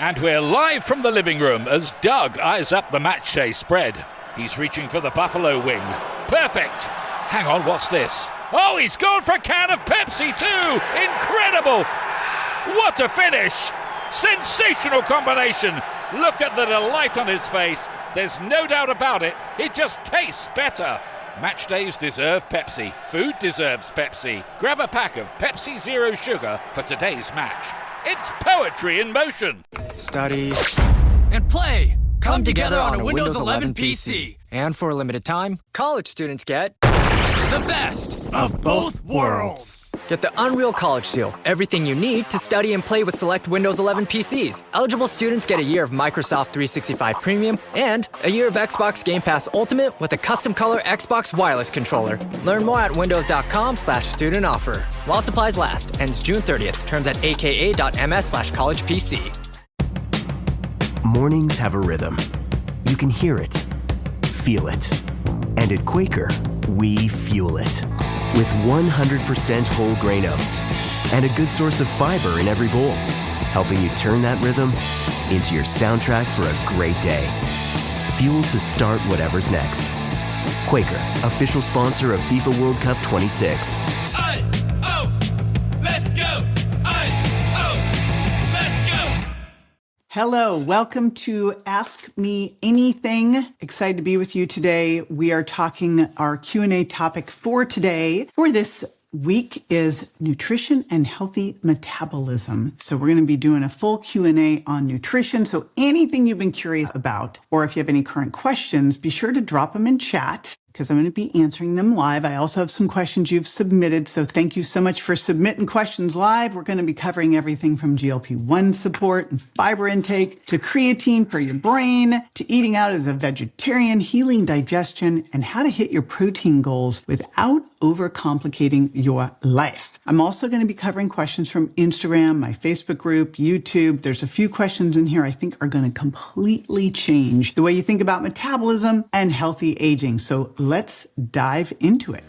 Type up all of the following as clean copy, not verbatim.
And we're live from the living room as Doug eyes up the match day spread. He's reaching for the buffalo wing. Perfect! Hang on, what's this? Oh, he's gone for a can of Pepsi too! Incredible! What a finish! Sensational combination! Look at the delight on his face. There's no doubt about it. It just tastes better. Match days deserve Pepsi. Food deserves Pepsi. Grab a pack of Pepsi Zero Sugar for today's match. It's poetry in motion. Study and play come together on a Windows 11 PC. And for a limited time, college students get the best of both worlds. Get the Unreal College Deal. Everything you need to study and play with select Windows 11 PCs. Eligible students get a year of Microsoft 365 Premium and a year of Xbox Game Pass Ultimate with a custom color Xbox wireless controller. Learn more at windows.com/student offer. While supplies last. Ends June 30th. Terms at aka.ms/collegepc. Mornings have a rhythm. You can hear it, feel it. And at Quaker, we fuel it. With 100% whole grain oats and a good source of fiber in every bowl, helping you turn that rhythm into your soundtrack for a great day. Fuel to start whatever's next. Quaker, official sponsor of FIFA World Cup 26. Hello, welcome to Ask Me Anything. Excited to be with you today. We are talking our Q&A topic for today. For this week is nutrition and healthy metabolism. So we're going to be doing a full Q&A on nutrition. So anything you've been curious about, or if you have any current questions, be sure to drop them in chat, because I'm going to be answering them live. I also have some questions you've submitted, so thank you so much for submitting questions live. We're going to be covering everything from GLP-1 support and fiber intake to creatine for your brain to eating out as a vegetarian, healing digestion, and how to hit your protein goals without overcomplicating your life. I'm also going to be covering questions from Instagram, my Facebook group, YouTube. There's a few questions in here I think are going to completely change the way you think about metabolism and healthy aging. So let's dive into it.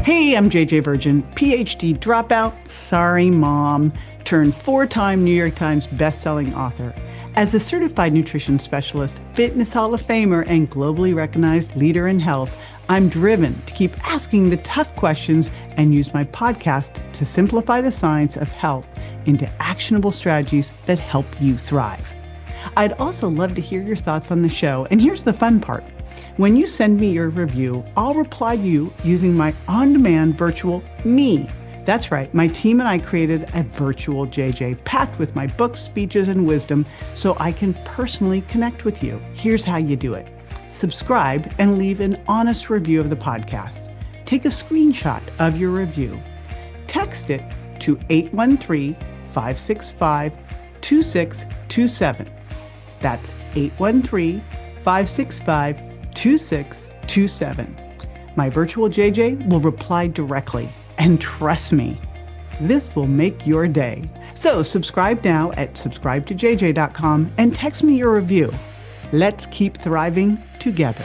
Hey, I'm JJ Virgin, PhD dropout, sorry mom, turned 4-time New York Times bestselling author. As a certified nutrition specialist, fitness Hall of Famer, and globally recognized leader in health, I'm driven to keep asking the tough questions and use my podcast to simplify the science of health into actionable strategies that help you thrive. I'd also love to hear your thoughts on the show, and here's the fun part. When you send me your review, I'll reply to you using my on-demand virtual me. That's right, my team and I created a virtual JJ packed with my books, speeches, and wisdom so I can personally connect with you. Here's how you do it. Subscribe and leave an honest review of the podcast. Take a screenshot of your review. Text it to 813-565-2627. That's 813-565-2627. My virtual JJ will reply directly. And trust me, this will make your day. So subscribe now at subscribetojj.com and text me your review. Let's keep thriving together.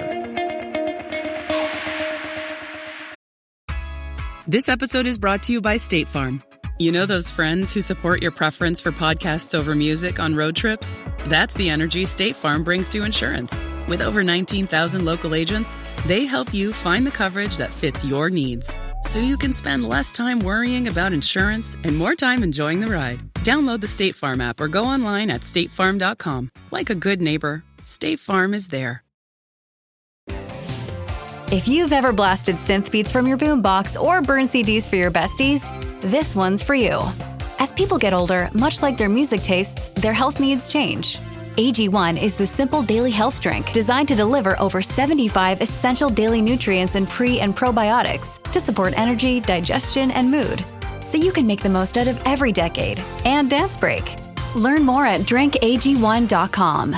This episode is brought to you by State Farm. You know those friends who support your preference for podcasts over music on road trips? That's the energy State Farm brings to insurance. With over 19,000 local agents, they help you find the coverage that fits your needs, so you can spend less time worrying about insurance and more time enjoying the ride. Download the State Farm app or go online at statefarm.com. Like a good neighbor, State Farm is there. If you've ever blasted synth beats from your boombox or burned CDs for your besties, this one's for you. As people get older, much like their music tastes, their health needs change. AG1 is the simple daily health drink designed to deliver over 75 essential daily nutrients and pre- and probiotics to support energy, digestion, and mood, so you can make the most out of every decade and dance break. Learn more at drinkag1.com.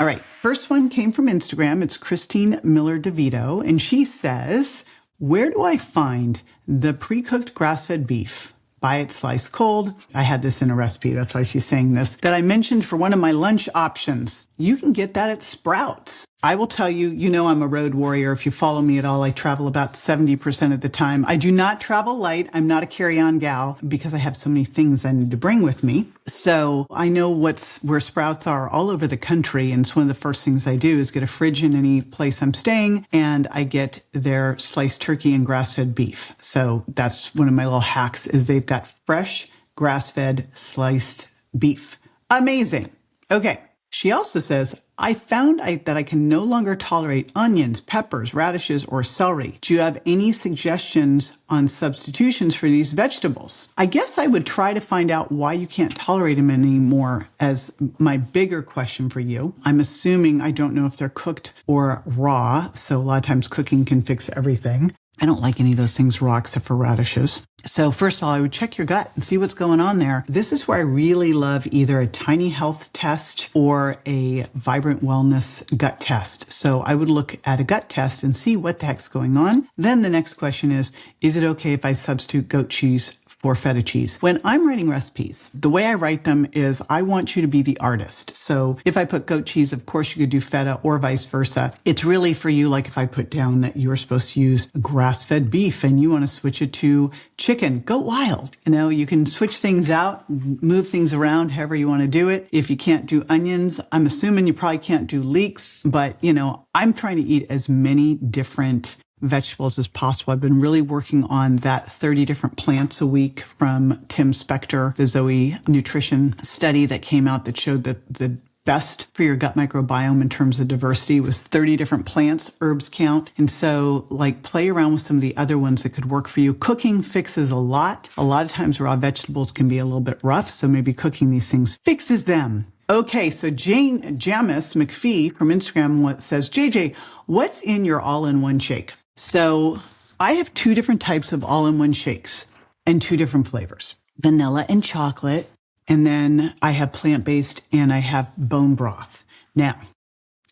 All right, first one came from Instagram. It's Christine Miller DeVito, and she says, where do I find the pre-cooked grass-fed beef, buy it sliced cold. I had this in a recipe, that's why she's saying this, that I mentioned for one of my lunch options. You can get that at Sprouts. I will tell you, you know I'm a road warrior. If you follow me at all, I travel about 70% of the time. I do not travel light. I'm not a carry-on gal because I have so many things I need to bring with me. So I know where Sprouts are all over the country, and it's one of the first things I do is get a fridge in any place I'm staying, and I get their sliced turkey and grass-fed beef. So that's one of my little hacks is they've got fresh grass-fed sliced beef. Amazing. Okay. She also says, I found that I can no longer tolerate onions, peppers, radishes, or celery. Do you have any suggestions on substitutions for these vegetables? I guess I would try to find out why you can't tolerate them anymore as my bigger question for you. I'm assuming I don't know if they're cooked or raw, so a lot of times cooking can fix everything. I don't like any of those things raw except for radishes. So first of all, I would check your gut and see what's going on there. This is where I really love either a tiny health test or a vibrant wellness gut test. So I would look at a gut test and see what the heck's going on. Then the next question is it okay if I substitute goat cheese for feta cheese? When I'm writing recipes, the way I write them is I want you to be the artist. So if I put goat cheese, of course you could do feta or vice versa. It's really for you, like if I put down that you're supposed to use grass-fed beef and you want to switch it to chicken, go wild. You know, you can switch things out, move things around however you want to do it. If you can't do onions, I'm assuming you probably can't do leeks, but you know, I'm trying to eat as many different vegetables as possible. I've been really working on that 30 different plants a week from Tim Spector, the Zoe nutrition study that came out that showed that the best for your gut microbiome in terms of diversity was 30 different plants, herbs count. And so like play around with some of the other ones that could work for you. Cooking fixes a lot. A lot of times raw vegetables can be a little bit rough. So maybe cooking these things fixes them. Okay, so Jane Jamis McPhee from Instagram says, JJ, what's in your all-in-one shake? So I have 2 different types of all-in-one shakes and 2 different flavors, vanilla and chocolate. And then I have plant-based and I have bone broth. Now,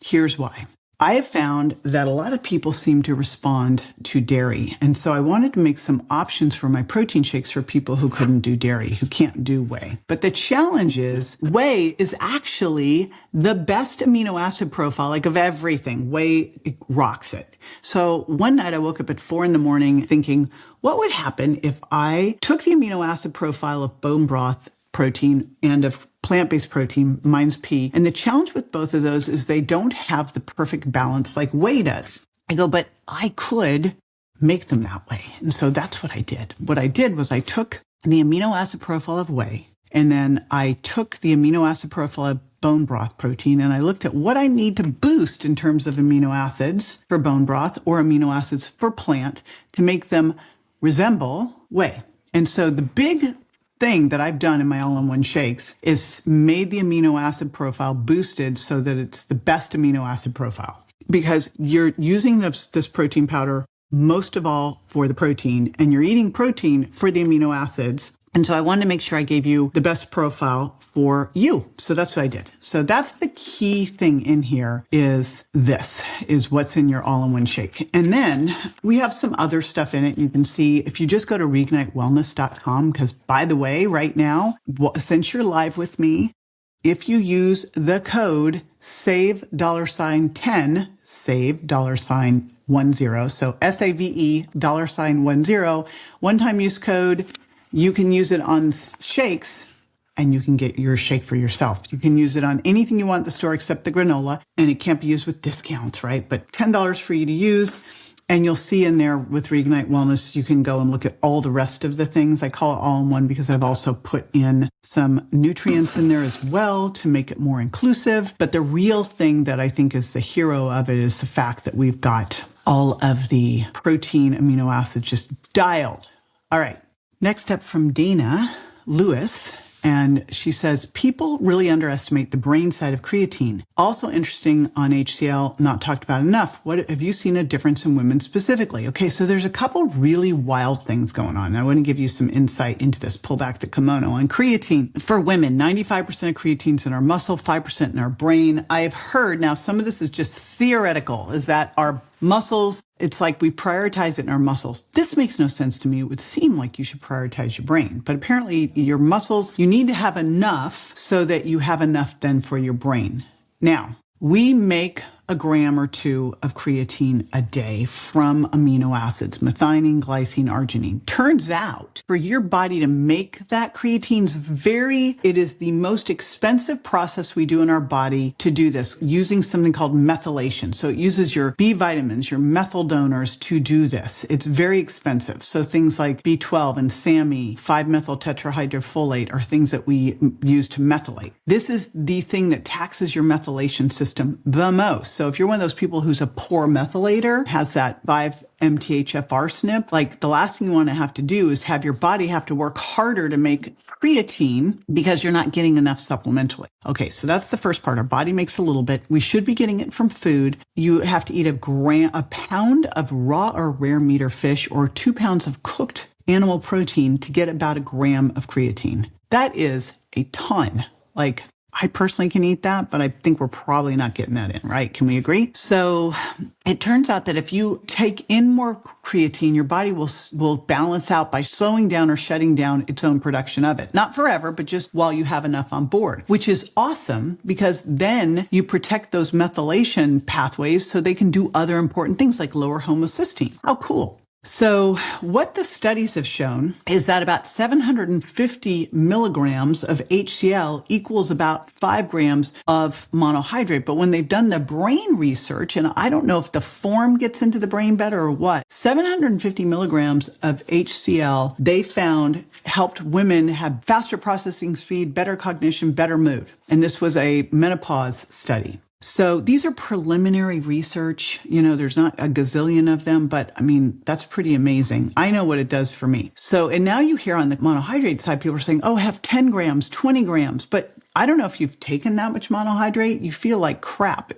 here's why. I have found that a lot of people seem to respond to dairy. And so I wanted to make some options for my protein shakes for people who couldn't do dairy, who can't do whey. But the challenge is whey is actually the best amino acid profile, like of everything. Whey rocks it. So one night I woke up at 4 a.m. thinking, what would happen if I took the amino acid profile of bone broth protein and of plant-based protein, mine's pea. And the challenge with both of those is they don't have the perfect balance like whey does. I go, but I could make them that way. And so that's what I did. What I did was I took the amino acid profile of whey, and then I took the amino acid profile of bone broth protein, and I looked at what I need to boost in terms of amino acids for bone broth or amino acids for plant to make them resemble whey. And so the big thing that I've done in my all-in-one shakes is made the amino acid profile boosted so that it's the best amino acid profile, because you're using this protein powder most of all for the protein, and you're eating protein for the amino acids. And so I wanted to make sure I gave you the best profile for you. So that's what I did. So that's the key thing in here is what's in your all-in-one shake. And then we have some other stuff in it. You can see if you just go to reignitewellness.com, because by the way, right now, since you're live with me, if you use the code SAVE $10, SAVE $10, so SAVE $10, one-time use code, you can use it on shakes and you can get your shake for yourself. You can use it on anything you want at the store except the granola, and it can't be used with discounts, right? But $10 for you to use. And you'll see in there with Reignite Wellness, you can go and look at all the rest of the things. I call it all in one because I've also put in some nutrients in there as well to make it more inclusive. But the real thing that I think is the hero of it is the fact that we've got all of the protein amino acids just dialed. All right. Next up from Dana Lewis, and she says, people really underestimate the brain side of creatine. Also interesting on HCL, not talked about enough. What have you seen a difference in women specifically? Okay, so there's a couple really wild things going on. I want to give you some insight into this. Pull back the kimono on creatine. For women, 95% of creatine's in our muscle, 5% in our brain. I've heard, now some of this is just theoretical, is that our Muscles, it's like we prioritize it in our muscles. This makes no sense to me. It would seem like you should prioritize your brain, but apparently your muscles, you need to have enough so that you have enough then for your brain. Now, we make a gram or two of creatine a day from amino acids, methionine, glycine, arginine. Turns out for your body to make that creatine it is the most expensive process we do in our body to do this using something called methylation. So it uses your B vitamins, your methyl donors to do this. It's very expensive. So things like B12 and SAMe, 5-methyl tetrahydrofolate are things that we use to methylate. This is the thing that taxes your methylation system the most. So if you're one of those people who's a poor methylator, has that 5-MTHFR SNP, like the last thing you want to have to do is have your body have to work harder to make creatine because you're not getting enough supplementally. Okay, so that's the first part. Our body makes a little bit. We should be getting it from food. You have to eat a pound of raw or rare meat or fish or 2 pounds of cooked animal protein to get about a gram of creatine. That is a ton. Like, I personally can eat that, but I think we're probably not getting that in, right? Can we agree? So it turns out that if you take in more creatine, your body will balance out by slowing down or shutting down its own production of it. Not forever, but just while you have enough on board, which is awesome because then you protect those methylation pathways so they can do other important things like lower homocysteine. How cool. So what the studies have shown is that about 750 milligrams of HCl equals about 5 grams of monohydrate. But when they've done the brain research, and I don't know if the form gets into the brain better or what, 750 milligrams of HCl they found helped women have faster processing speed, better cognition, better mood. And this was a menopause study. So these are preliminary research. There's not a gazillion of them, but I mean, that's pretty amazing. I know what it does for me. So, and now you hear on the monohydrate side, people are saying, oh, have 10 grams, 20 grams. But I don't know if you've taken that much monohydrate, you feel like crap.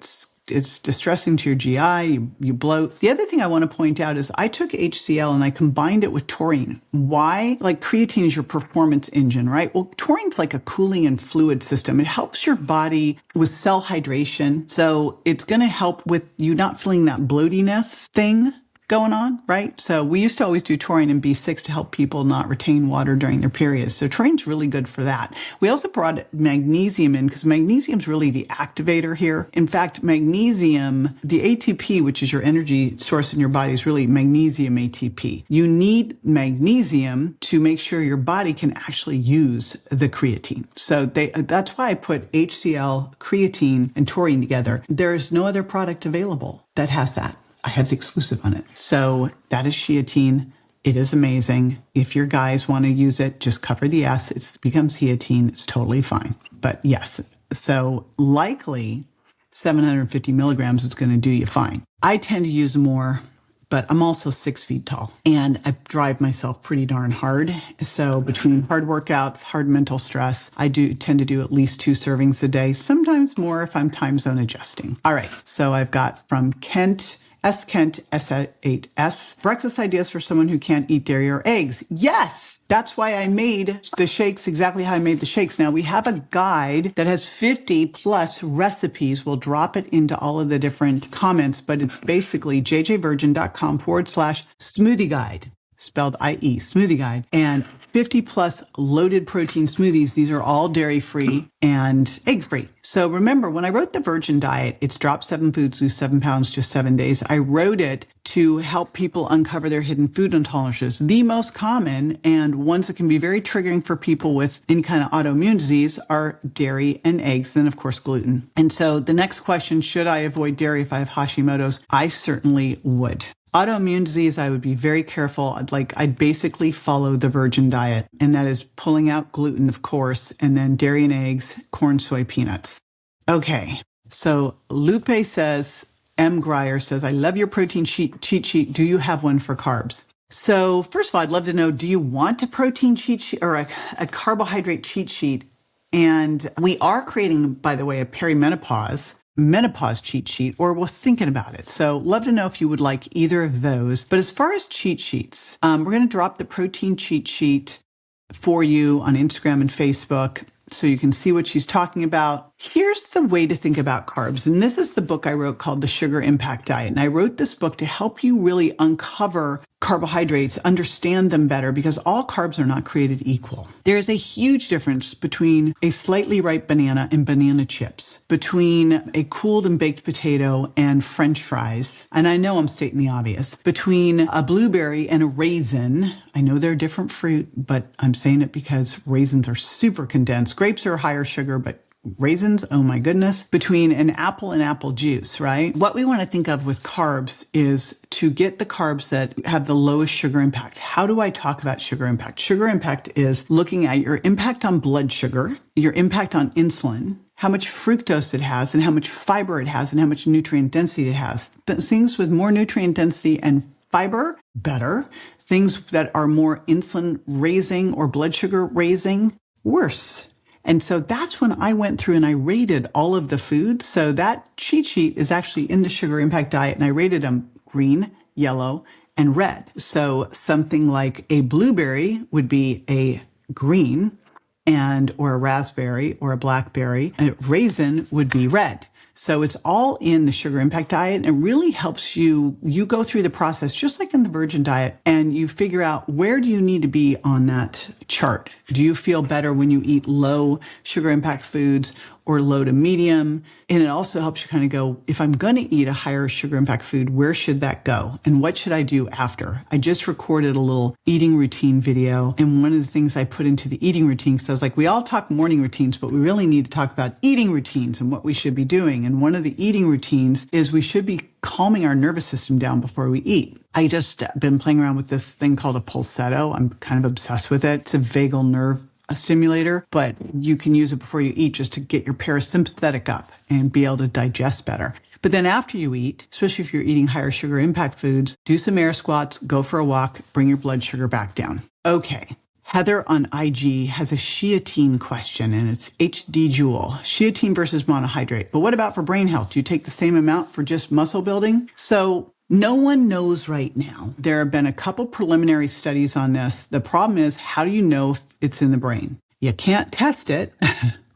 It's distressing to your GI, you bloat. The other thing I want to point out is I took HCl and I combined it with taurine. Why? Like creatine is your performance engine, right? Well, taurine's like a cooling and fluid system. It helps your body with cell hydration. So it's going to help with you not feeling that bloatiness thing going on, right? So we used to always do taurine and B6 to help people not retain water during their periods. So taurine's really good for that. We also brought magnesium in because magnesium's really the activator here. In fact, magnesium, the ATP, which is your energy source in your body, is really magnesium ATP. You need magnesium to make sure your body can actually use the creatine. So that's why I put HCl, creatine, and taurine together. There's no other product available that has that. I have the exclusive on it. So that is Sheatine. It is amazing. If your guys want to use it, just cover the S. It becomes Heatine. It's totally fine. But yes, so likely 750 milligrams is going to do you fine. I tend to use more, but I'm also 6 feet tall and I drive myself pretty darn hard. So between hard workouts, hard mental stress, I do tend to do at least 2 servings a day, sometimes more if I'm time zone adjusting. All right. So I've got from Kent, S8S, breakfast ideas for someone who can't eat dairy or eggs. Yes, that's why I made the shakes exactly how I made the shakes. Now we have a guide that has 50 plus recipes. We'll drop it into all of the different comments, but it's basically jjvirgin.com/smoothie guide. Spelled IE, smoothie guide, and 50 plus loaded protein smoothies. These are all dairy free and egg free. So remember, when I wrote the Virgin Diet, it's drop 7 foods, lose 7 pounds, just 7 days. I wrote it to help people uncover their hidden food intolerances. The most common and ones that can be very triggering for people with any kind of autoimmune disease are dairy and eggs, then of course gluten. And so the next question, should I avoid dairy if I have Hashimoto's? I certainly would. Autoimmune disease, I would be very careful. I'd basically follow the Virgin Diet, and that is pulling out gluten, of course, and then dairy and eggs, corn, soy, peanuts. Okay, so Lupe says, M. Grier says, I love your protein cheat sheet. Do you have one for carbs? So first of all, I'd love to know, do you want a protein cheat sheet or a carbohydrate cheat sheet? And we are creating, by the way, a menopause cheat sheet, or was thinking about it. So love to know if you would like either of those. But as far as cheat sheets, we're going to drop the protein cheat sheet for you on Instagram and Facebook so you can see what she's talking about. Here's the way to think about carbs. And this is the book I wrote called The Sugar Impact Diet. And I wrote this book to help you really uncover carbohydrates, understand them better, because all carbs are not created equal. There's a huge difference between a slightly ripe banana and banana chips, between a cooled and baked potato and French fries. And I know I'm stating the obvious. Between a blueberry and a raisin. I know they're different fruit, but I'm saying it because raisins are super condensed. Grapes are higher sugar, but raisins, oh my goodness, between an apple and apple juice, right? What we want to think of with carbs is to get the carbs that have the lowest sugar impact. How do I talk about sugar impact? Sugar impact is looking at your impact on blood sugar, your impact on insulin, how much fructose it has, and how much fiber it has, and how much nutrient density it has. Things with more nutrient density and fiber, better. Things that are more insulin raising or blood sugar raising, worse. And so that's when I went through and I rated all of the foods. So that cheat sheet is actually in the Sugar Impact Diet, and I rated them green, yellow, and red. So something like a blueberry would be a green, or a raspberry or a blackberry. A raisin would be red. So it's all in the Sugar Impact Diet, and it really helps you go through the process just like in the Virgin Diet, and you figure out where do you need to be on that chart. Do you feel better when you eat low sugar impact foods or low to medium? And it also helps you kind of go, if I'm going to eat a higher sugar impact food, where should that go? And what should I do after? I just recorded a little eating routine video. And one of the things I put into the eating routine, because I was like, we all talk morning routines, but we really need to talk about eating routines and what we should be doing. And one of the eating routines is we should be calming our nervous system down before we eat. I just been playing around with this thing called a pulsetto. I'm kind of obsessed with it. It's a vagal nerve stimulator, but you can use it before you eat just to get your parasympathetic up and be able to digest better. But then after you eat, especially if you're eating higher sugar impact foods, do some air squats, go for a walk, bring your blood sugar back down. Okay. Heather on IG has a creatine question, and it's HD Jewel. Creatine versus monohydrate. But what about for brain health? Do you take the same amount for just muscle building? So no one knows right now. There have been a couple preliminary studies on this. The problem is, how do you know if it's in the brain? You can't test it,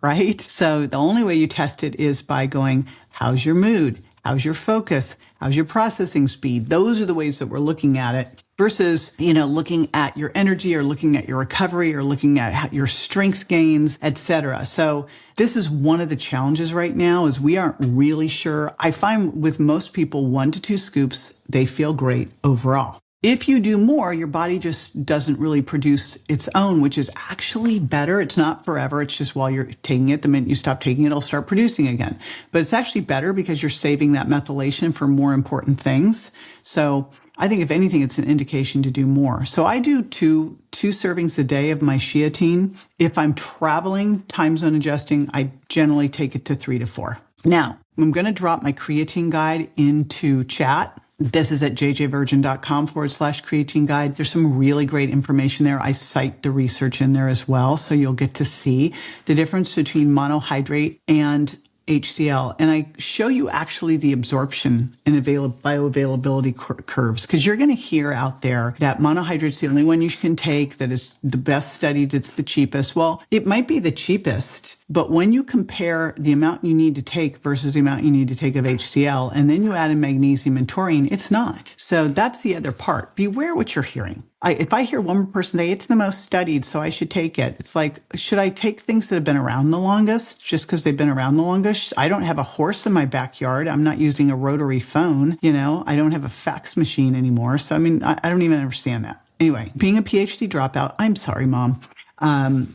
right? So the only way you test it is by going, how's your mood? How's your focus? How's your processing speed? Those are the ways that we're looking at it versus, looking at your energy or looking at your recovery or looking at your strength gains, etc. So this is one of the challenges right now is we aren't really sure. I find with most people, 1 to 2 scoops, they feel great overall. If you do more, your body just doesn't really produce its own, which is actually better. It's not forever. It's just while you're taking it, the minute you stop taking it, it'll start producing again. But it's actually better because you're saving that methylation for more important things. So I think if anything, it's an indication to do more. So I do two servings a day of my creatine. If I'm traveling, time zone adjusting, I generally take it to 3 to 4. Now, I'm going to drop my creatine guide into chat. This is at jjvirgin.com/creatine guide. There's some really great information there. I cite the research in there as well. So you'll get to see the difference between monohydrate and HCl. And I show you actually the absorption and bioavailability curves, because you're going to hear out there that monohydrate's the only one you can take, that is the best studied, it's the cheapest. Well, it might be the cheapest, but when you compare the amount you need to take versus the amount you need to take of HCl, and then you add in magnesium and taurine, it's not. So that's the other part. Beware what you're hearing. If I hear one person say, it's the most studied, so I should take it. It's like, should I take things that have been around the longest just because they've been around the longest? I don't have a horse in my backyard. I'm not using a rotary phone. I don't have a fax machine anymore. So, I don't even understand that. Anyway, being a PhD dropout, I'm sorry, Mom.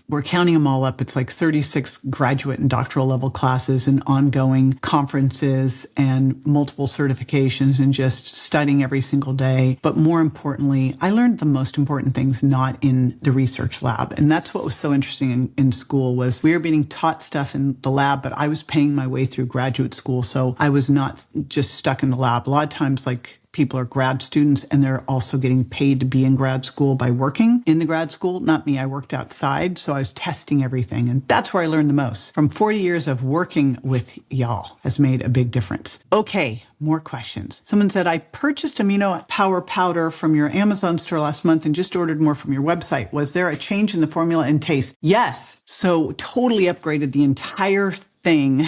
We're counting them all up. It's like 36 graduate and doctoral level classes and ongoing conferences and multiple certifications and just studying every single day. But more importantly, I learned the most important things not in the research lab. And that's what was so interesting in school was we were being taught stuff in the lab, but I was paying my way through graduate school. So I was not just stuck in the lab. A lot of times, people are grad students and they're also getting paid to be in grad school by working in the grad school. Not me. I worked outside. So I was testing everything. And that's where I learned the most. From 40 years of working with y'all has made a big difference. Okay. More questions. Someone said, I purchased amino power powder from your Amazon store last month and just ordered more from your website. Was there a change in the formula and taste? Yes. So totally upgraded the entire thing.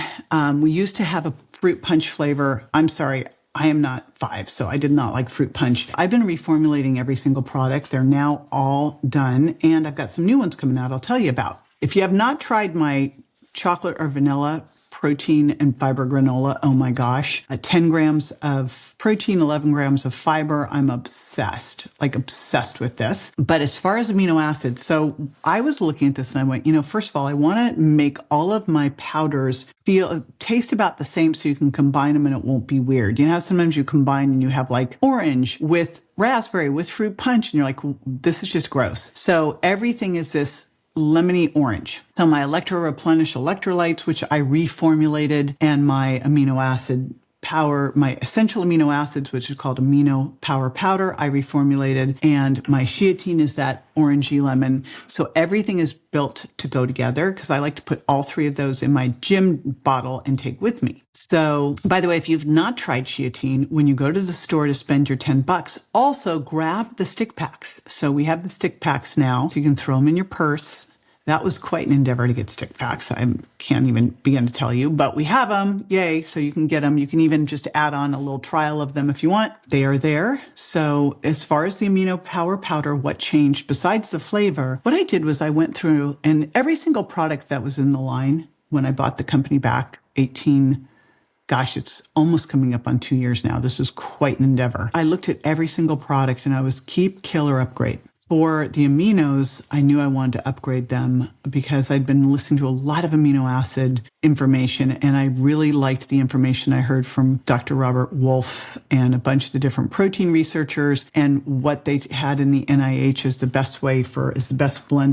We used to have a fruit punch flavor. I'm sorry, I am not 5, so I did not like fruit punch. I've been reformulating every single product. They're now all done, and I've got some new ones coming out I'll tell you about. If you have not tried my chocolate or vanilla protein and fiber granola, oh my gosh, 10 grams of protein, 11 grams of fiber. I'm obsessed with this. But as far as amino acids, so I was looking at this and I went, first of all, I want to make all of my powders taste about the same so you can combine them and it won't be weird. You know how sometimes you combine and you have like orange with raspberry with fruit punch and you're like, this is just gross. So everything is this lemony orange. So my electro-replenish electrolytes, which I reformulated, and my amino acid power, my essential amino acids, which is called amino power powder, I reformulated, and my creatine is that orangey lemon. So everything is built to go together because I like to put all 3 of those in my gym bottle and take with me. So, by the way, if you've not tried creatine, when you go to the store to spend your $10, also grab the stick packs. So we have the stick packs now, so you can throw them in your purse. That was quite an endeavor to get stick packs. I can't even begin to tell you, but we have them. Yay. So you can get them. You can even just add on a little trial of them if you want. They are there. So as far as the amino power powder, what changed besides the flavor? What I did was I went through and every single product that was in the line when I bought the company back, it's almost coming up on 2 years now. This was quite an endeavor. I looked at every single product and I was keep, kill, or upgrade. For the aminos, I knew I wanted to upgrade them because I'd been listening to a lot of amino acid information, and I really liked the information I heard from Dr. Robert Wolf and a bunch of the different protein researchers, and what they had in the NIH is the best blend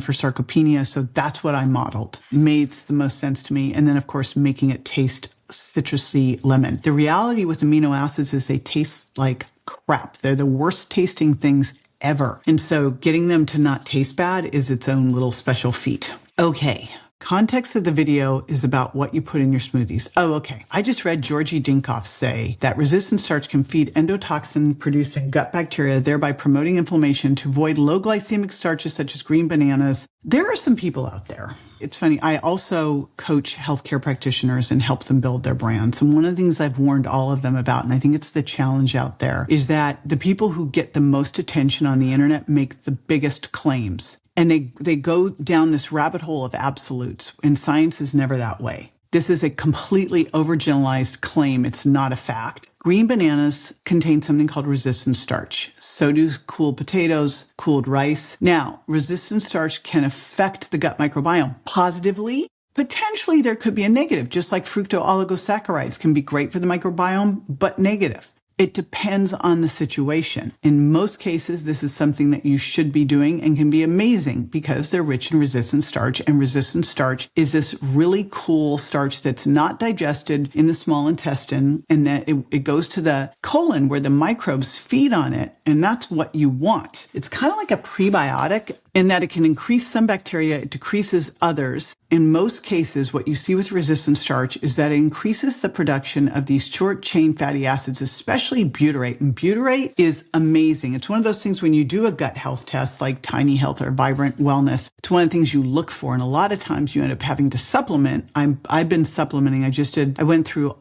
for sarcopenia. So that's what I modeled. Made the most sense to me. And then, of course, making it taste citrusy lemon. The reality with amino acids is they taste like crap. They're the worst tasting things ever. And so getting them to not taste bad is its own little special feat. Okay. Context of the video is about what you put in your smoothies. Oh, okay. I just read Georgie Dinkoff say that resistant starch can feed endotoxin-producing gut bacteria, thereby promoting inflammation to avoid low glycemic starches such as green bananas. There are some people out there. It's funny. I also coach healthcare practitioners and help them build their brands. And one of the things I've warned all of them about, and I think it's the challenge out there, is that the people who get the most attention on the internet make the biggest claims. And they go down this rabbit hole of absolutes, and science is never that way. This is a completely overgeneralized claim. It's not a fact. Green bananas contain something called resistant starch. So do cooled potatoes, cooled rice. Now, resistant starch can affect the gut microbiome positively. Potentially, there could be a negative, just like fructooligosaccharides can be great for the microbiome, but negative. It depends on the situation. In most cases, this is something that you should be doing and can be amazing because they're rich in resistant starch. And resistant starch is this really cool starch that's not digested in the small intestine, and that it goes to the colon where the microbes feed on it. And that's what you want. It's kind of like a prebiotic in that it can increase some bacteria, it decreases others. In most cases, what you see with resistant starch is that it increases the production of these short-chain fatty acids, especially butyrate. And butyrate is amazing. It's one of those things when you do a gut health test like Tiny Health or Vibrant Wellness, it's one of the things you look for. And a lot of times you end up having to supplement. I've been supplementing. I went through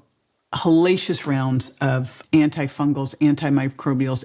hellacious rounds of antifungals, antimicrobials,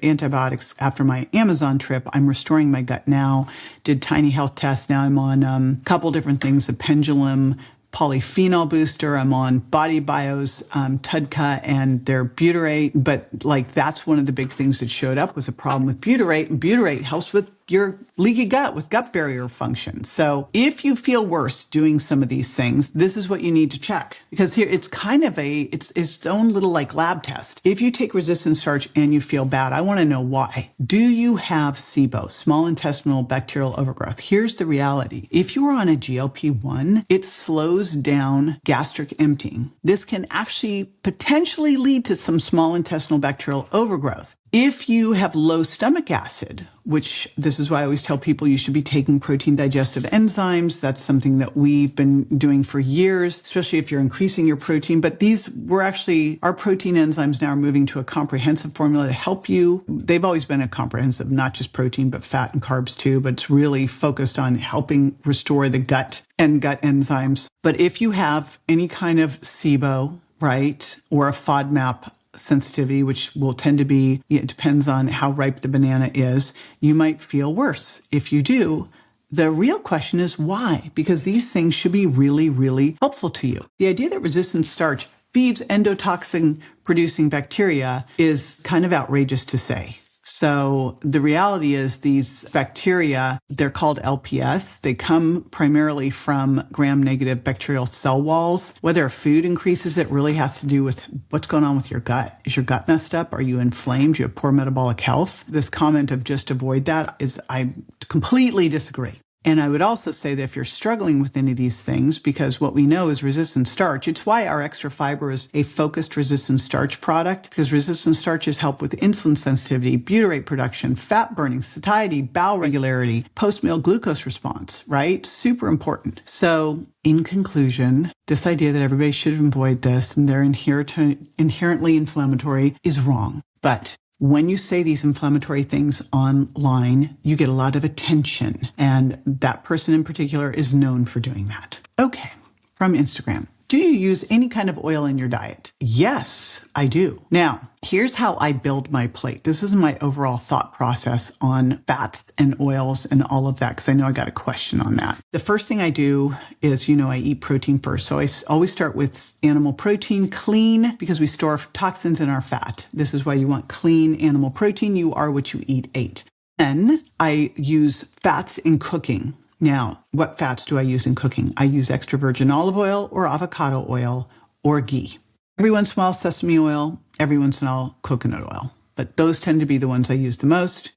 antibiotics after my Amazon trip. I'm restoring my gut now, did Tiny Health tests. Now I'm on a couple different things, a pendulum polyphenol booster. I'm on Body Bio's TUDCA and their butyrate. But that's one of the big things that showed up was a problem with butyrate. And butyrate helps with your leaky gut, with gut barrier function. So if you feel worse doing some of these things, this is what you need to check. Because here it's kind of it's its own little lab test. If you take resistant starch and you feel bad, I want to know why. Do you have SIBO, small intestinal bacterial overgrowth? Here's the reality. If you are on a GLP-1, it slows down gastric emptying. This can actually potentially lead to some small intestinal bacterial overgrowth. If you have low stomach acid, which this is why I always tell people you should be taking protein digestive enzymes. That's something that we've been doing for years, especially if you're increasing your protein. But our protein enzymes now are moving to a comprehensive formula to help you. They've always been a comprehensive, not just protein, but fat and carbs too. But it's really focused on helping restore the gut and gut enzymes. But if you have any kind of SIBO, right, or a FODMAP sensitivity, which will tend to be, it depends on how ripe the banana is, you might feel worse. If you do, the real question is why? Because these things should be really, really helpful to you. The idea that resistant starch feeds endotoxin producing bacteria is kind of outrageous to say. So the reality is these bacteria, they're called LPS. They come primarily from gram-negative bacterial cell walls. Whether a food increases it really has to do with what's going on with your gut. Is your gut messed up? Are you inflamed? Do you have poor metabolic health? This comment of just avoid that I completely disagree. And I would also say that if you're struggling with any of these things, because what we know is resistant starch, it's why our extra fiber is a focused resistant starch product, because resistant starches help with insulin sensitivity, butyrate production, fat burning, satiety, bowel regularity, post-meal glucose response, right? Super important. So in conclusion, this idea that everybody should avoid this and they're inherently inflammatory is wrong. But when you say these inflammatory things online, you get a lot of attention, and that person in particular is known for doing that. Okay, from Instagram. Do you use any kind of oil in your diet? Yes, I do. Now, here's how I build my plate. This is my overall thought process on fats and oils and all of that, because I know I got a question on that. The first thing I do is, I eat protein first. So I always start with animal protein, clean, because we store toxins in our fat. This is why you want clean animal protein. You are what you eat. Then I use fats in cooking. Now, what fats do I use in cooking? I use extra virgin olive oil or avocado oil or ghee. Every once in a while, sesame oil, every once in a while, coconut oil. But those tend to be the ones I use the most.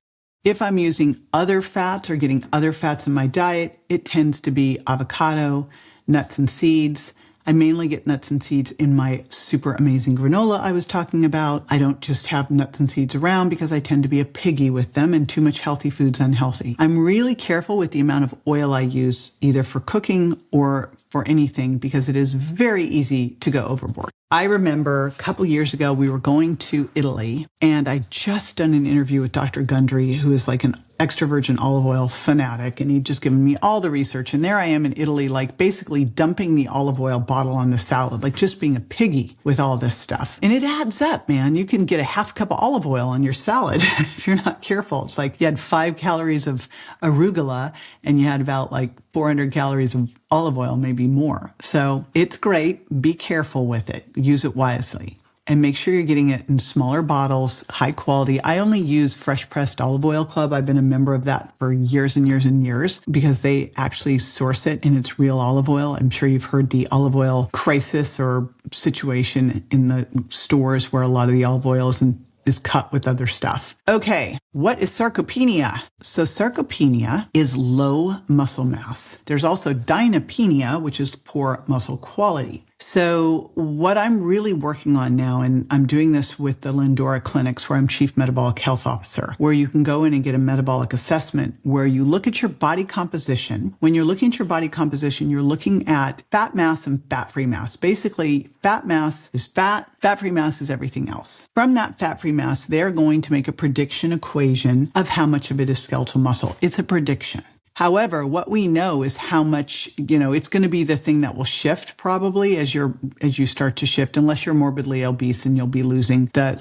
If I'm using other fats or getting other fats in my diet, it tends to be avocado, nuts and seeds. I mainly get nuts and seeds in my super amazing granola I was talking about. I don't just have nuts and seeds around because I tend to be a piggy with them, and too much healthy food's unhealthy. I'm really careful with the amount of oil I use, either for cooking or for anything, because it is very easy to go overboard. I remember a couple years ago, we were going to Italy, and I just done an interview with Dr. Gundry, who is like an extra virgin olive oil fanatic, and he'd just given me all the research. And there I am in Italy, like basically dumping the olive oil bottle on the salad, like just being a piggy with all this stuff. And it adds up, man. You can get a half cup of olive oil on your salad if you're not careful. It's like you had 5 calories of arugula, and you had about like 400 calories of olive oil, maybe more. So it's great. Be careful with it. Use it wisely. And make sure you're getting it in smaller bottles, high quality. I only use Fresh Pressed Olive Oil Club. I've been a member of that for years and years and years because they actually source it in its real olive oil. I'm sure you've heard the olive oil crisis or situation in the stores where a lot of the olive oil is cut with other stuff. Okay, what is sarcopenia? So sarcopenia is low muscle mass. There's also dynapenia, which is poor muscle quality. So what I'm really working on now, and I'm doing this with the Lindora clinics where I'm chief metabolic health officer, where you can go in and get a metabolic assessment where you look at your body composition. When you're looking at your body composition, you're looking at fat mass and fat-free mass. Basically, fat mass is fat, fat-free mass is everything else. From that fat-free mass, they're going to make a prediction equation of how much of it is skeletal muscle. It's a prediction. However, what we know is how much, it's going to be the thing that will shift probably as you start to shift, unless you're morbidly obese and you'll be losing the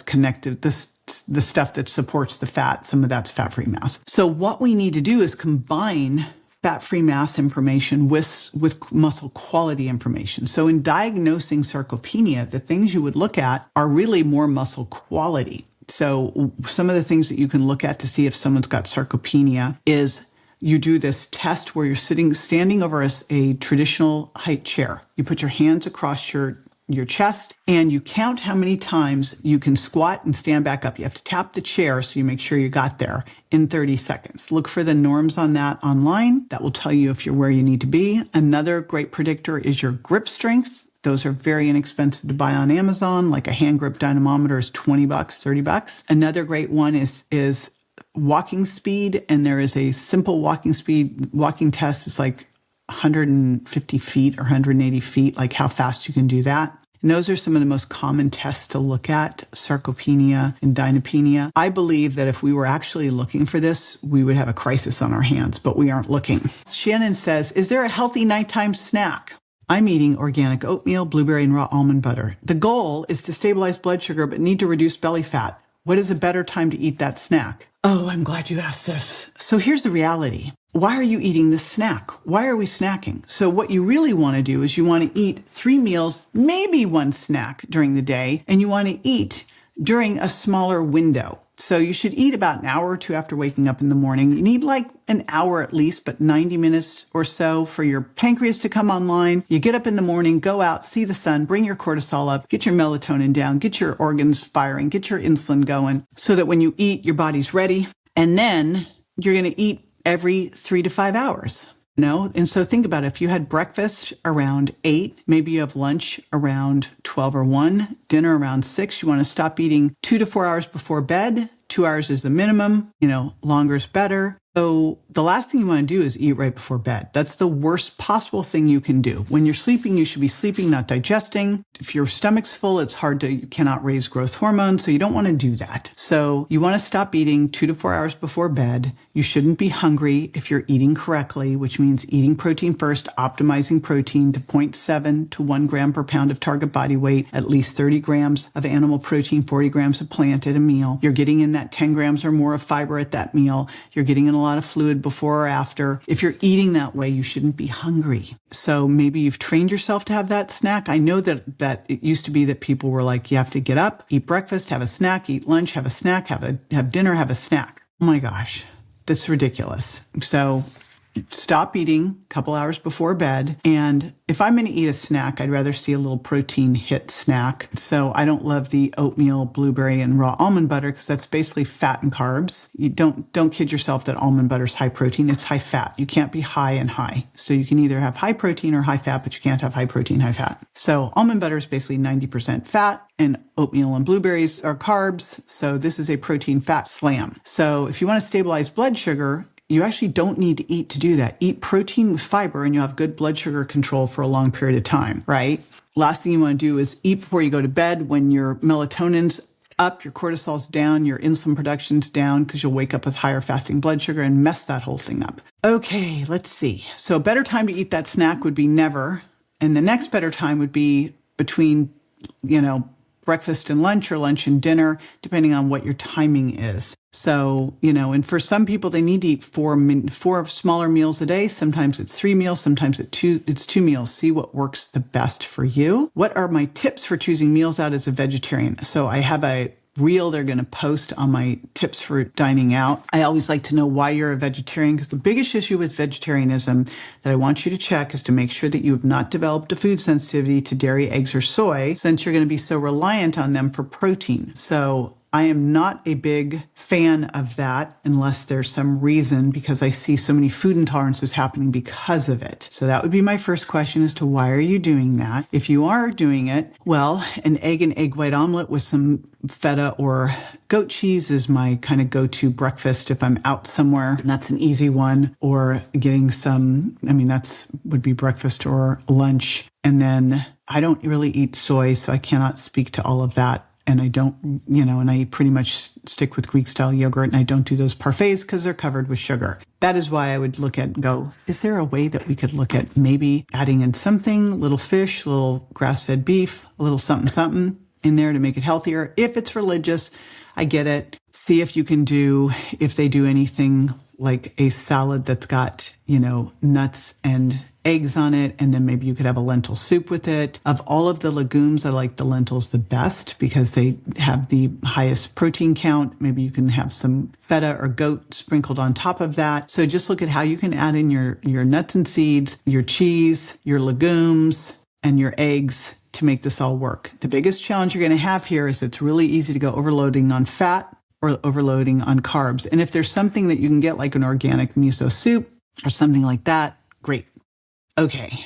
stuff that supports the fat. Some of that's fat-free mass. So what we need to do is combine fat-free mass information with muscle quality information. So in diagnosing sarcopenia, the things you would look at are really more muscle quality. So some of the things that you can look at to see if someone's got sarcopenia is you do this test where you're standing over a traditional height chair. You put your hands across your chest and you count how many times you can squat and stand back up. You have to tap the chair so you make sure you got there in 30 seconds. Look for the norms on that online. That will tell you if you're where you need to be. Another great predictor is your grip strength. Those are very inexpensive to buy on Amazon. Like a hand grip dynamometer is $20, $30. Another great one is walking speed. And there is a simple walking test. It's like 150 feet or 180 feet, like how fast you can do that. And those are some of the most common tests to look at, sarcopenia and dynapenia. I believe that if we were actually looking for this, we would have a crisis on our hands, but we aren't looking. Shannon says, is there a healthy nighttime snack? I'm eating organic oatmeal, blueberry, and raw almond butter. The goal is to stabilize blood sugar, but need to reduce belly fat. What is a better time to eat that snack? Oh, I'm glad you asked this. So here's the reality. Why are you eating this snack? Why are we snacking? So what you really want to do is you want to eat 3 meals, maybe 1 snack during the day, and you want to eat during a smaller window. So you should eat about an hour or 2 after waking up in the morning. You need like an hour at least, but 90 minutes or so for your pancreas to come online. You get up in the morning, go out, see the sun, bring your cortisol up, get your melatonin down, get your organs firing, get your insulin going so that when you eat, your body's ready. And then you're going to eat every 3 to 5 hours. And so think about it. If you had breakfast around 8, maybe you have lunch around 12 or 1, dinner around 6, you want to stop eating 2 to 4 hours before bed. 2 hours is the minimum, longer is better. So the last thing you want to do is eat right before bed. That's the worst possible thing you can do. When you're sleeping, you should be sleeping, not digesting. If your stomach's full, you cannot raise growth hormones, so you don't want to do that. So you want to stop eating 2 to 4 hours before bed. You shouldn't be hungry if you're eating correctly, which means eating protein first, optimizing protein to 0.7 to 1 gram per pound of target body weight, at least 30 grams of animal protein, 40 grams of plant at a meal. You're getting in that 10 grams or more of fiber at that meal. You're getting in a lot of fluid before or after. If you're eating that way, you shouldn't be hungry. So maybe you've trained yourself to have that snack. I know that it used to be that people were like, you have to get up, eat breakfast, have a snack, eat lunch, have a snack, have dinner, have a snack. Oh my gosh, that's ridiculous. So stop eating a couple hours before bed. And if I'm going to eat a snack, I'd rather see a little protein hit snack. So I don't love the oatmeal, blueberry, and raw almond butter because that's basically fat and carbs. You don't kid yourself that almond butter is high protein. It's high fat. You can't be high and high. So you can either have high protein or high fat, but you can't have high protein, high fat. So almond butter is basically 90% fat, and oatmeal and blueberries are carbs. So this is a protein fat slam. So if you want to stabilize blood sugar, you actually don't need to eat to do that. Eat protein with fiber and you'll have good blood sugar control for a long period of time, right? Last thing you want to do is eat before you go to bed when your melatonin's up, your cortisol's down, your insulin production's down because you'll wake up with higher fasting blood sugar and mess that whole thing up. Okay, let's see. So a better time to eat that snack would be never. And the next better time would be between, breakfast and lunch or lunch and dinner, depending on what your timing is. So, and for some people, they need to eat 4 smaller meals a day. Sometimes it's 3 meals. Sometimes it's 2 meals. See what works the best for you. What are my tips for choosing meals out as a vegetarian? So I have a reel they're going to post on my tips for dining out. I always like to know why you're a vegetarian because the biggest issue with vegetarianism that I want you to check is to make sure that you have not developed a food sensitivity to dairy, eggs, or soy since you're going to be so reliant on them for protein. So I am not a big fan of that unless there's some reason because I see so many food intolerances happening because of it. So that would be my first question as to why are you doing that? If you are doing it, well, an egg and egg white omelet with some feta or goat cheese is my kind of go-to breakfast if I'm out somewhere. And that's an easy one. Or getting that's would be breakfast or lunch. And then I don't really eat soy, so I cannot speak to all of that. And I don't, and I pretty much stick with Greek style yogurt and I don't do those parfaits because they're covered with sugar. That is why I would look at and go, is there a way that we could look at maybe adding in something, a little fish, a little grass-fed beef, a little something in there to make it healthier? If it's religious, I get it. See if you can if they do anything like a salad that's got, nuts and eggs on it, and then maybe you could have a lentil soup with it. Of all of the legumes, I like the lentils the best because they have the highest protein count. Maybe you can have some feta or goat sprinkled on top of that. So just look at how you can add in your nuts and seeds, your cheese, your legumes, and your eggs to make this all work. The biggest challenge you're going to have here is it's really easy to go overloading on fat or overloading on carbs. And if there's something that you can get like an organic miso soup or something like that, great. Okay.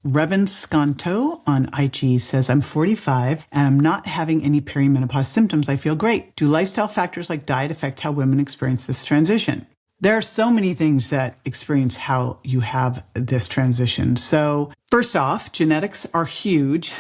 Revan Scanto on IG says, I'm 45 and I'm not having any perimenopause symptoms. I feel great. Do lifestyle factors like diet affect how women experience this transition? There are so many things that experience how you have this transition. So first off, genetics are huge,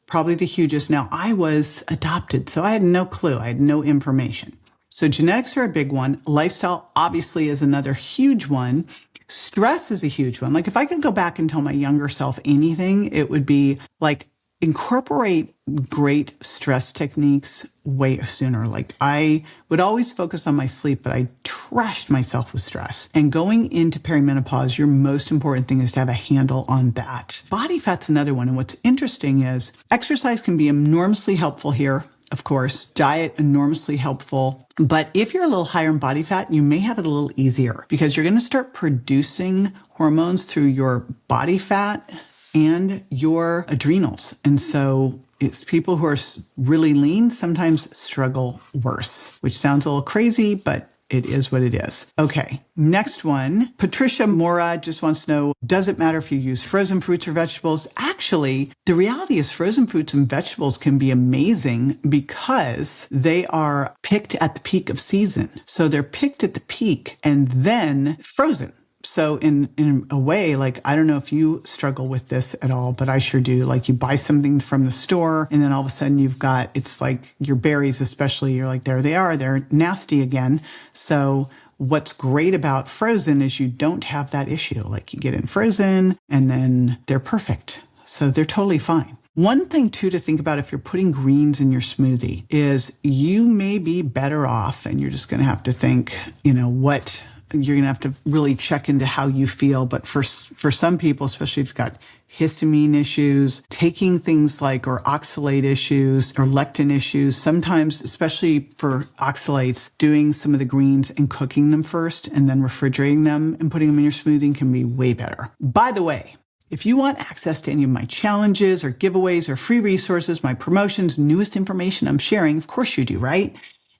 probably the hugest. Now, I was adopted, so I had no clue. I had no information. So genetics are a big one. Lifestyle obviously is another huge one. Stress is a huge one. Like if I could go back and tell my younger self anything, it would be like incorporate great stress techniques way sooner. Like I would always focus on my sleep, but I trashed myself with stress. And going into perimenopause, your most important thing is to have a handle on that. Body fat's another one. And what's interesting is exercise can be enormously helpful here. Of course, diet enormously helpful. But if you're a little higher in body fat, you may have it a little easier because you're going to start producing hormones through your body fat and your adrenals. And so it's people who are really lean sometimes struggle worse, which sounds a little crazy, but it is what it is. Okay, next one. Patricia Mora just wants to know, does it matter if you use frozen fruits or vegetables? Actually, the reality is frozen fruits and vegetables can be amazing because they are picked at the peak of season. So they're picked at the peak and then frozen. So in a way, like, I don't know if you struggle with this at all, but I sure do. Like you buy something from the store and then all of a sudden you've got, it's like your berries, especially, you're like, there they are, they're nasty again. So what's great about frozen is you don't have that issue. Like you get in frozen and then they're perfect. So they're totally fine. One thing too to think about if you're putting greens in your smoothie is you may be better off, and you're just going to have to think, what you're going to have to really check into how you feel. But for some people, especially if you've got histamine issues, taking things like, or oxalate issues or lectin issues, sometimes, especially for oxalates, doing some of the greens and cooking them first and then refrigerating them and putting them in your smoothie can be way better. By the way, if you want access to any of my challenges or giveaways or free resources, my promotions, newest information I'm sharing, of course you do, right?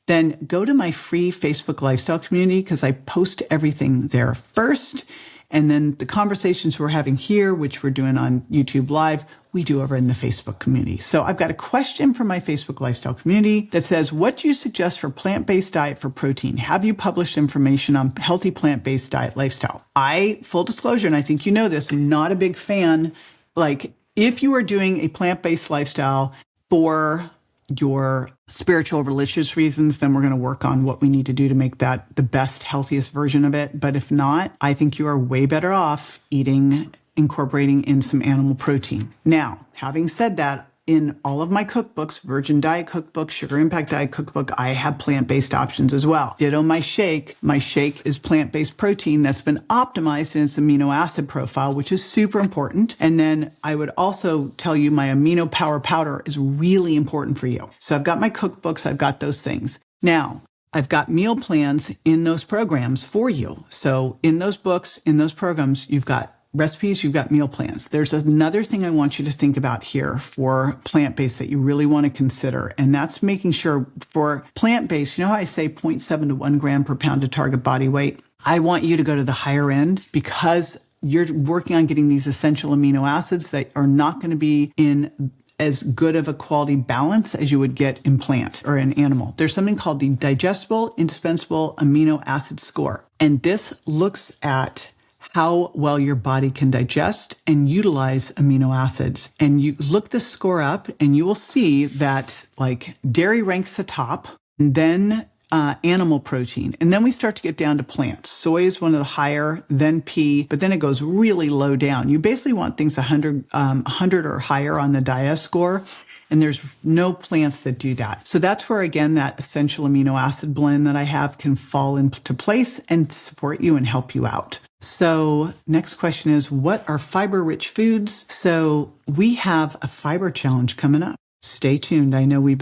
Then go to my free Facebook lifestyle community because I post everything there first. And then the conversations we're having here, which we're doing on YouTube Live, we do over in the Facebook community. So I've got a question from my Facebook lifestyle community that says, what do you suggest for plant-based diet for protein? Have you published information on healthy plant-based diet lifestyle? Full disclosure, and I think you know this, I'm not a big fan. Like if you are doing a plant-based lifestyle for your spiritual, religious reasons, then we're going to work on what we need to do to make that the best, healthiest version of it. But if not, I think you are way better off incorporating in some animal protein. Now, having said that, in all of my cookbooks, Virgin Diet Cookbook, Sugar Impact Diet Cookbook, I have plant-based options as well. Ditto my shake. My shake is plant-based protein that's been optimized in its amino acid profile, which is super important. And then I would also tell you my amino power powder is really important for you. So I've got my cookbooks, I've got those things. Now, I've got meal plans in those programs for you. So in those books, in those programs, you've got recipes, you've got meal plans. There's another thing I want you to think about here for plant-based that you really want to consider, and that's making sure for plant-based, you know how I say 0.7 to 1 gram per pound of target body weight? I want you to go to the higher end because you're working on getting these essential amino acids that are not going to be in as good of a quality balance as you would get in plant or in animal. There's something called the digestible indispensable amino acid score, and this looks at how well your body can digest and utilize amino acids. And you look the score up and you will see that like dairy ranks the top, and then animal protein. And then we start to get down to plants. Soy is one of the higher, then pea, but then it goes really low down. You basically want things 100 or higher on the DIA score. And there's no plants that do that. So that's where, again, that essential amino acid blend that I have can fall into place and support you and help you out. So next question is, what are fiber-rich foods? So we have a fiber challenge coming up. Stay tuned. I know we're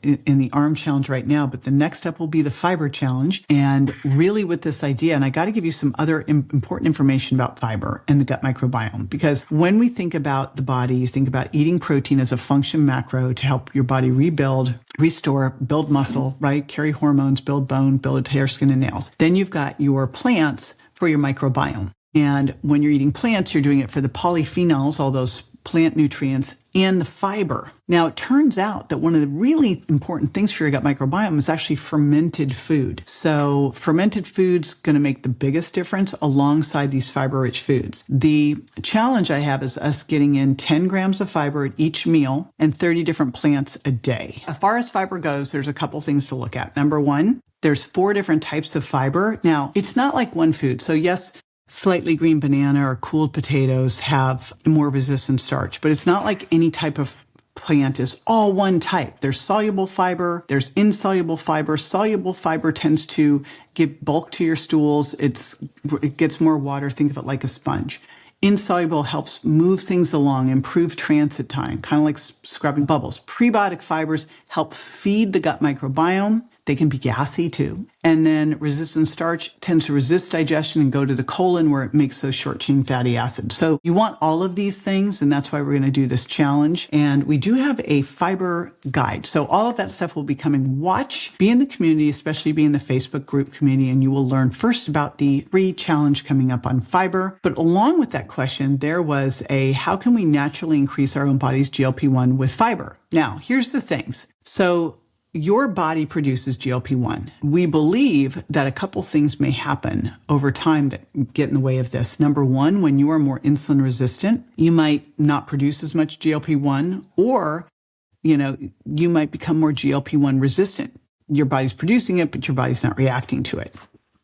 in the arm challenge right now, but the next step will be the fiber challenge. And really with this idea, and I got to give you some other important information about fiber and the gut microbiome, because when we think about the body, you think about eating protein as a function macro to help your body rebuild, restore, build muscle, right? Carry hormones, build bone, build hair, skin, and nails. Then you've got your plants for your microbiome. And when you're eating plants, you're doing it for the polyphenols, all those plant nutrients, and the fiber. Now, it turns out that one of the really important things for your gut microbiome is actually fermented food. So fermented food's going to make the biggest difference alongside these fiber-rich foods. The challenge I have is us getting in 10 grams of fiber at each meal and 30 different plants a day. As far as fiber goes, there's a couple things to look at. Number one, there's 4 different types of fiber. Now, it's not like one food. So yes, slightly green banana or cooled potatoes have more resistant starch, but it's not like any type of plant is all one type. There's soluble fiber, there's insoluble fiber. Soluble fiber tends to give bulk to your stools. It gets more water. Think of it like a sponge. Insoluble helps move things along, improve transit time, kind of like scrubbing bubbles. Prebiotic fibers help feed the gut microbiome. They can be gassy too. And then resistant starch tends to resist digestion and go to the colon where it makes those short-chain fatty acids. So you want all of these things, and that's why we're going to do this challenge. And we do have a fiber guide. So all of that stuff will be coming. Watch, be in the community, especially be in the Facebook group community, and you will learn first about the free challenge coming up on fiber. But along with that question, there was how can we naturally increase our own body's GLP-1 with fiber? Now, here's the things. So your body produces GLP-1. We believe that a couple things may happen over time that get in the way of this. Number one, when you are more insulin resistant, you might not produce as much GLP-1, or, you might become more GLP-1 resistant. Your body's producing it, but your body's not reacting to it.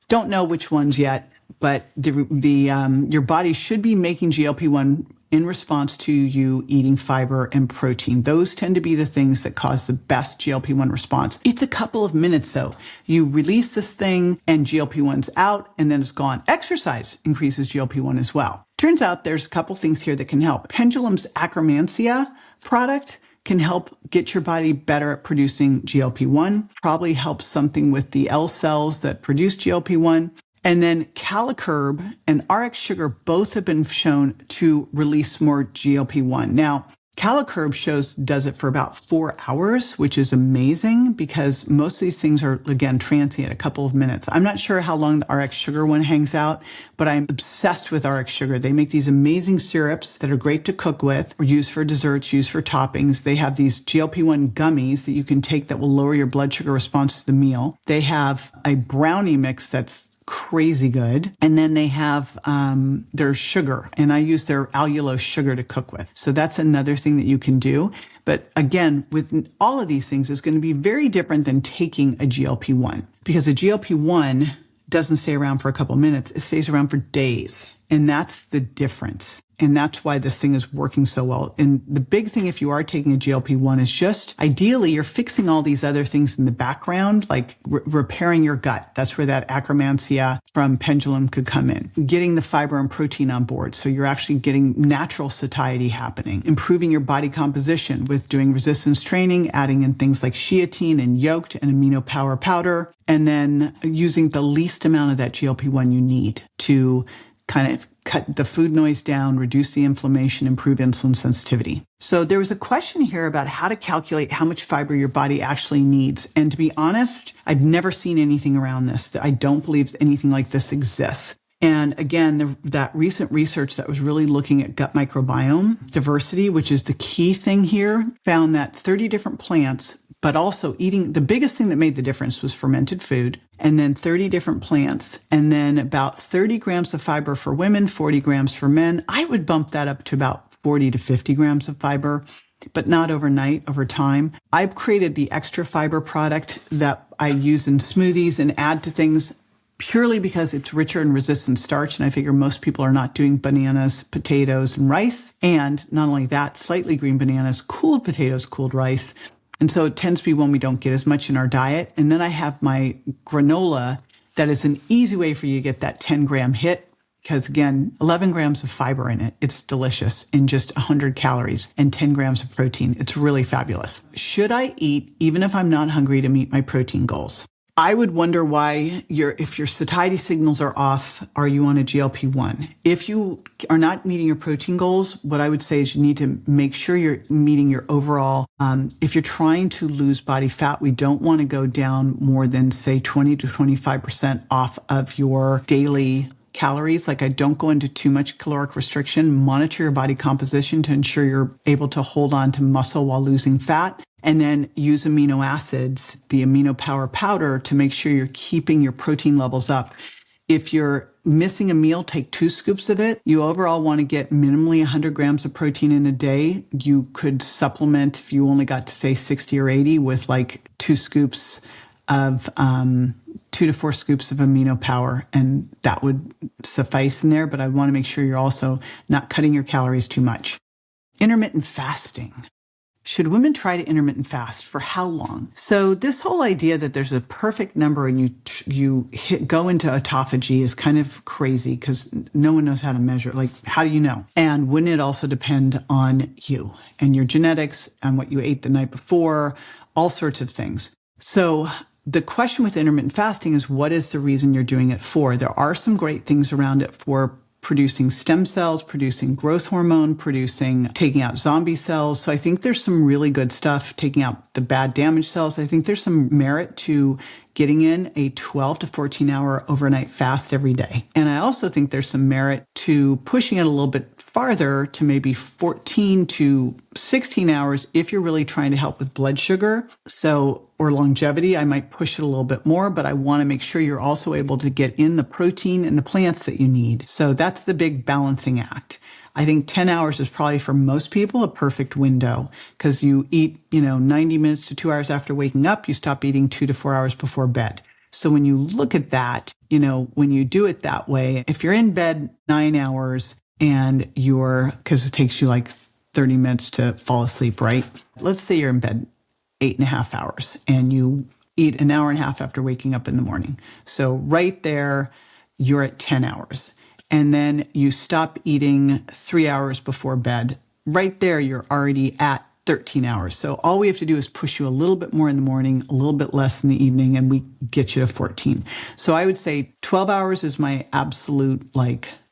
Don't know which ones yet, but your body should be making GLP-1 in response to you eating fiber and protein. Those tend to be the things that cause the best GLP-1 response. It's a couple of minutes though. You release this thing and GLP-1's out and then it's gone. Exercise increases GLP-1 as well. Turns out there's a couple things here that can help. Pendulum's Akkermansia product can help get your body better at producing GLP-1. Probably helps something with the L cells that produce GLP-1. And then Calicarb and RX sugar both have been shown to release more GLP-1. Now, Calicarb does it for about 4 hours, which is amazing because most of these things are, again, transient, a couple of minutes. I'm not sure how long the RX sugar one hangs out, but I'm obsessed with RX sugar. They make these amazing syrups that are great to cook with or use for desserts, use for toppings. They have these GLP-1 gummies that you can take that will lower your blood sugar response to the meal. They have a brownie mix that's crazy good. And then they have their sugar, and I use their allulose sugar to cook with. So that's another thing that you can do. But again, with all of these things, it's going to be very different than taking a GLP-1, because a GLP-1 doesn't stay around for a couple minutes. It stays around for days. And that's the difference. And that's why this thing is working so well. And the big thing, if you are taking a GLP-1, is just ideally you're fixing all these other things in the background, like repairing your gut. That's where that Akkermansia from Pendulum could come in. Getting the fiber and protein on board. So you're actually getting natural satiety happening. Improving your body composition with doing resistance training, adding in things like creatine and yolked and amino power powder, and then using the least amount of that GLP-1 you need to kind of cut the food noise down, reduce the inflammation, improve insulin sensitivity. So there was a question here about how to calculate how much fiber your body actually needs. And to be honest, I've never seen anything around this. I don't believe anything like this exists. And again, that recent research that was really looking at gut microbiome diversity, which is the key thing here, found that 30 different plants, but also eating, the biggest thing that made the difference was fermented food, and then 30 different plants, and then about 30 grams of fiber for women, 40 grams for men. I would bump that up to about 40 to 50 grams of fiber, but not overnight, over time. I've created the extra fiber product that I use in smoothies and add to things purely because it's richer in resistant starch, and I figure most people are not doing bananas, potatoes, and rice. And not only that, slightly green bananas, cooled potatoes, cooled rice. And so it tends to be one we don't get as much in our diet. And then I have my granola that is an easy way for you to get that 10-gram hit, because again, 11 grams of fiber in it. It's delicious, in just 100 calories and 10 grams of protein. It's really fabulous. Should I eat even if I'm not hungry to meet my protein goals? I would wonder why if your satiety signals are off, are you on a GLP-1? If you are not meeting your protein goals, what I would say is you need to make sure you're meeting your overall, if you're trying to lose body fat, we don't want to go down more than say 20 to 25% off of your daily calories. Like I don't go into too much caloric restriction. Monitor your body composition to ensure you're able to hold on to muscle while losing fat. And then use amino acids, the amino power powder, to make sure you're keeping your protein levels up. If you're missing a meal, take 2 scoops of it. You overall want to get minimally 100 grams of protein in a day. You could supplement if you only got to say 60 or 80 with like 2 scoops of 2 to 4 scoops of amino power, and that would suffice in there. But I want to make sure you're also not cutting your calories too much. Intermittent fasting. Should women try to intermittent fast? For how long? So this whole idea that there's a perfect number and you go into autophagy is kind of crazy because no one knows how to measure. Like, how do you know? And wouldn't it also depend on you and your genetics and what you ate the night before, all sorts of things. So the question with intermittent fasting is, what is the reason you're doing it for? There are some great things around it for producing stem cells, producing growth hormone, taking out zombie cells. So I think there's some really good stuff, taking out the bad damaged cells. I think there's some merit to getting in a 12 to 14 hour overnight fast every day. And I also think there's some merit to pushing it a little bit farther to maybe 14 to 16 hours if you're really trying to help with blood sugar. Or longevity, I might push it a little bit more, but I want to make sure you're also able to get in the protein and the plants that you need. So that's the big balancing act. I think 10 hours is probably for most people a perfect window because you eat, 90 minutes to 2 hours after waking up, you stop eating 2 to 4 hours before bed. So when you look at that, when you do it that way, if you're in bed 9 hours and because it takes you like 30 minutes to fall asleep, right? Let's say you're in bed 8.5 hours and you eat an hour and a half after waking up in the morning. So right there, you're at 10 hours. And then you stop eating 3 hours before bed. Right there, you're already at 13 hours. So all we have to do is push you a little bit more in the morning, a little bit less in the evening, and we get you to 14. So I would say 12 hours is my absolute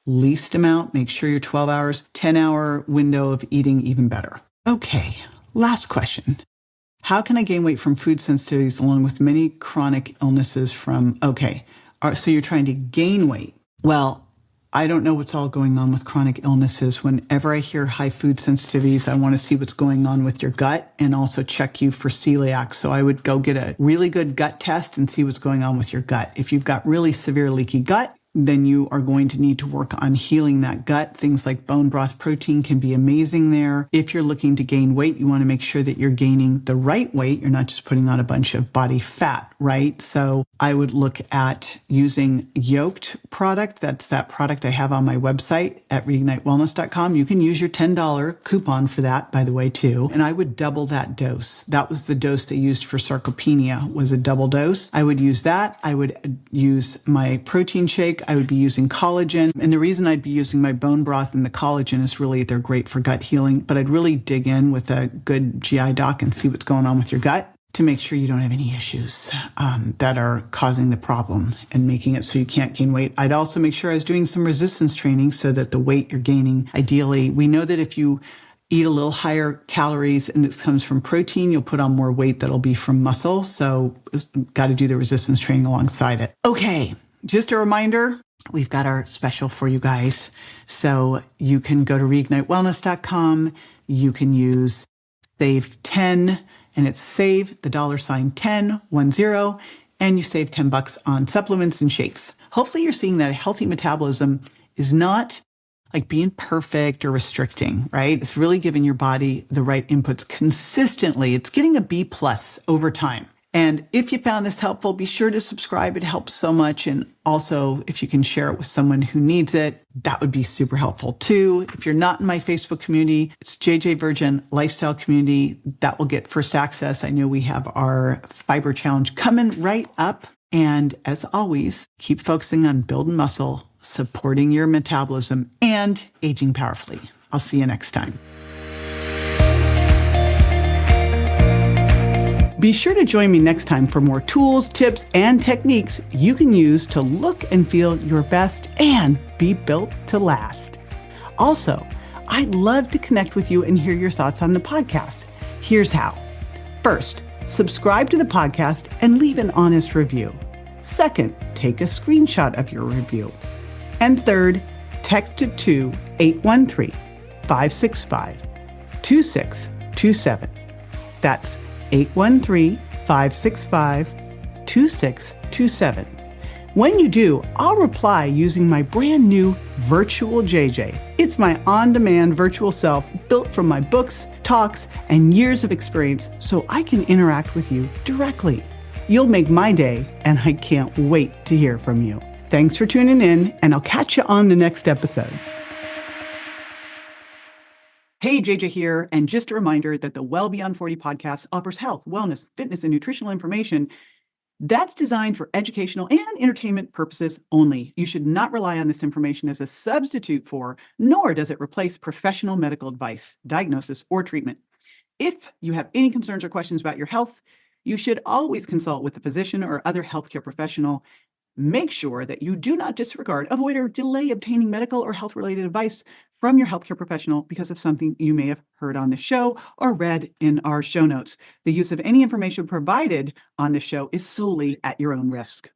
least amount. Make sure you're 12 hours, 10-hour window of eating, even better. Okay, last question. How can I gain weight from food sensitivities along with many chronic illnesses so you're trying to gain weight. Well, I don't know what's all going on with chronic illnesses. Whenever I hear high food sensitivities, I want to see what's going on with your gut and also check you for celiac. So I would go get a really good gut test and see what's going on with your gut. If you've got really severe leaky gut, then you are going to need to work on healing that gut. Things like bone broth protein can be amazing there. If you're looking to gain weight, you want to make sure that you're gaining the right weight. You're not just putting on a bunch of body fat, right? So I would look at using yoked product. That's that product I have on my website at reignitewellness.com. You can use your $10 coupon for that, by the way, too. And I would double that dose. That was the dose they used for sarcopenia, was a double dose. I would use that. I would use my protein shake. I would be using collagen. And the reason I'd be using my bone broth and the collagen is really they're great for gut healing, but I'd really dig in with a good GI doc and see what's going on with your gut to make sure you don't have any issues that are causing the problem and making it so you can't gain weight. I'd also make sure I was doing some resistance training so that the weight you're gaining, ideally, we know that if you eat a little higher calories and it comes from protein, you'll put on more weight that'll be from muscle. So got to do the resistance training alongside it. Okay. Just a reminder, we've got our special for you guys. So you can go to reignitewellness.com. You can use save 10 and it's save the $10, and you save $10 on supplements and shakes. Hopefully you're seeing that a healthy metabolism is not like being perfect or restricting, right? It's really giving your body the right inputs consistently. It's getting a B+ over time. And if you found this helpful, be sure to subscribe. It helps so much. And also, if you can share it with someone who needs it, that would be super helpful too. If you're not in my Facebook community, it's JJ Virgin Lifestyle Community. That will get first access. I know we have our fiber challenge coming right up. And as always, keep focusing on building muscle, supporting your metabolism, and aging powerfully. I'll see you next time. Be sure to join me next time for more tools, tips, and techniques you can use to look and feel your best and be built to last. Also, I'd love to connect with you and hear your thoughts on the podcast. Here's how. First, subscribe to the podcast and leave an honest review. Second, take a screenshot of your review. And third, text it to 813-565-2627. That's 813-565-2627. When you do, I'll reply using my brand new Virtual JJ. It's my on-demand virtual self built from my books, talks, and years of experience so I can interact with you directly. You'll make my day, and I can't wait to hear from you. Thanks for tuning in, and I'll catch you on the next episode. Hey, JJ here, and just a reminder that the Well Beyond 40 podcast offers health, wellness, fitness, and nutritional information that's designed for educational and entertainment purposes only. You should not rely on this information as a substitute for, nor does it replace professional medical advice, diagnosis, or treatment. If you have any concerns or questions about your health, you should always consult with a physician or other healthcare professional. Make sure that you do not disregard, avoid, or delay obtaining medical or health-related advice from your healthcare professional because of something you may have heard on the show or read in our show notes. The use of any information provided on the show is solely at your own risk.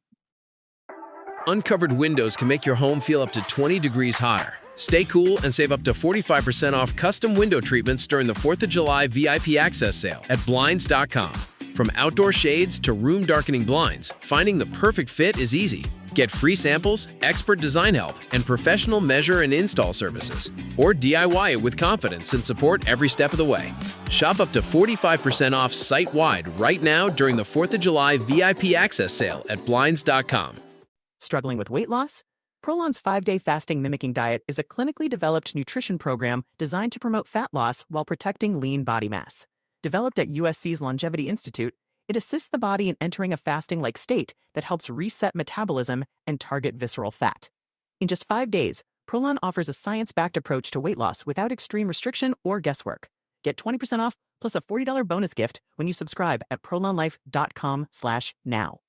Uncovered windows can make your home feel up to 20 degrees hotter. Stay cool and save up to 45% off custom window treatments during the 4th of July VIP access sale at Blinds.com. From outdoor shades to room darkening blinds, finding the perfect fit is easy. Get free samples, expert design help, and professional measure and install services. Or DIY it with confidence and support every step of the way. Shop up to 45% off site-wide right now during the 4th of July VIP access sale at Blinds.com. Struggling with weight loss? Prolon's 5-day fasting mimicking diet is a clinically developed nutrition program designed to promote fat loss while protecting lean body mass. Developed at USC's Longevity Institute, it assists the body in entering a fasting-like state that helps reset metabolism and target visceral fat. In just 5 days, Prolon offers a science-backed approach to weight loss without extreme restriction or guesswork. Get 20% off plus a $40 bonus gift when you subscribe at prolonlife.com/now.